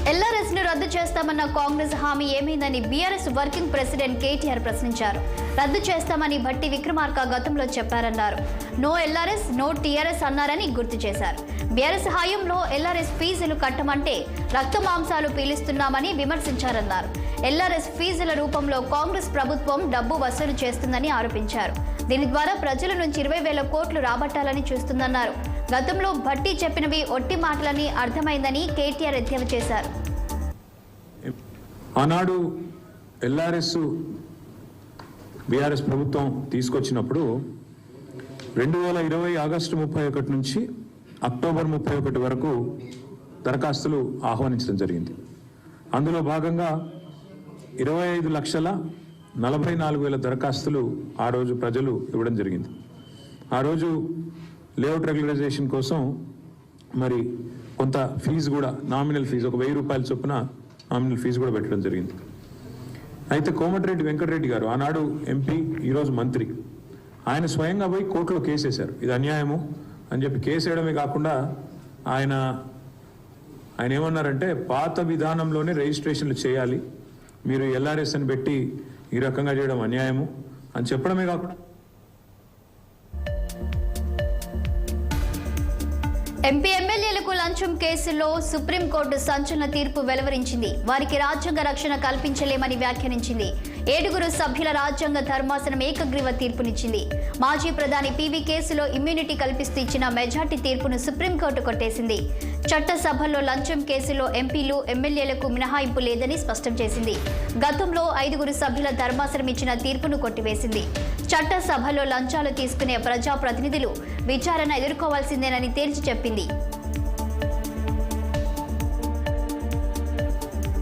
LRS ను రద్దు చేస్తామన్న కాంగ్రెస్ హామీ ఏమైందని బీఆర్ఎస్ వర్కింగ్ ప్రెసిడెంట్ కేటీఆర్ ప్రశ్నించారు. రద్దు చేస్తామని భట్టి విక్రమార్క గతంలో చెప్పారన్నారు. నో ఎల్ఆర్ఎస్ నో టీఆర్ఎస్ అన్నారని గుర్తు చేశారు. బీఆర్ఎస్ హయాంలో ఎల్ఆర్ఎస్ ఫీజులు కట్టమంటే రక్త మాంసాలు పీలుస్తున్నామని విమర్శించారన్నారు. ఎల్ఆర్ఎస్ ఫీజుల రూపంలో కాంగ్రెస్ ప్రభుత్వం డబ్బు వసూలు చేస్తుందని ఆరోపించారు. దీని ద్వారా ప్రజల నుంచి 20,000 కోట్లు రాబట్టాలని చూస్తుందన్నారు. గతంలో భట్టి చెప్పినవి ఒట్టి మాటలని అర్థమైందని కేటీఆర్ ఎద్దేవా చేశారు. ఆనాడు ఎల్ఆర్ఎస్ బీఆర్ఎస్ ప్రభుత్వం తీసుకొచ్చినప్పుడు 2020 ఆగస్టు 31 నుంచి అక్టోబర్ 31 వరకు దరఖాస్తులు ఆహ్వానించడం జరిగింది. అందులో భాగంగా 25,44,000 దరఖాస్తులు ఆ రోజు ప్రజలు ఇవ్వడం జరిగింది. ఆ రోజు లేఅవుట్ రెగ్యులరైజేషన్ కోసం మరి కొంత ఫీజు కూడా నామినల్ ఫీజు ఒక 1,000 రూపాయల చొప్పున నామినల్ ఫీజు కూడా పెట్టడం జరిగింది. అయితే కోమటిరెడ్డి వెంకటరెడ్డి గారు ఆనాడు ఎంపీ, ఈరోజు మంత్రి, ఆయన స్వయంగా పోయి కోర్టులో కేసు వేశారు. ఇది అన్యాయము అని చెప్పి కేసు వేయడమే కాకుండా ఆయన ఏమన్నారంటే పాత విధానంలోనే రిజిస్ట్రేషన్లు చేయాలి, మీరు ఎల్ఆర్ఎస్ అని పెట్టి ఈ రకంగా చేయడం అన్యాయము అని చెప్పడమే కాకుండా ఎంపీ ఎమ్మెల్యేలకు లంచం కేసులో సుప్రీంకోర్టు సంచలన తీర్పు వెలువరించింది. వారికి రాజ్యాంగ రక్షణ కల్పించలేమని వ్యాఖ్యానించింది. 7 సభ్యుల రాజ్యాంగ ధర్మాసనం ఏకగ్రీవ తీర్పునిచ్చింది. మాజీ ప్రధాని పీవీ కేసులో ఇమ్యూనిటీ కల్పిస్తూ ఇచ్చిన మెజార్టీ తీర్పును సుప్రీంకోర్టు కొట్టేసింది. చట్టసభల్లో లంచం కేసులో ఎంపీలు, ఎమ్మెల్యేలకు మినహాయింపు లేదని స్పష్టం చేసింది. గతంలో 5 సభ్యుల ధర్మాసనం ఇచ్చిన తీర్పును కొట్టివేసింది. చట్టసభలో లంచాలు తీసుకునే ప్రజాప్రతినిధులు విచారణ ఎదుర్కోవాల్సిందేనని తేల్చి చెప్పింది.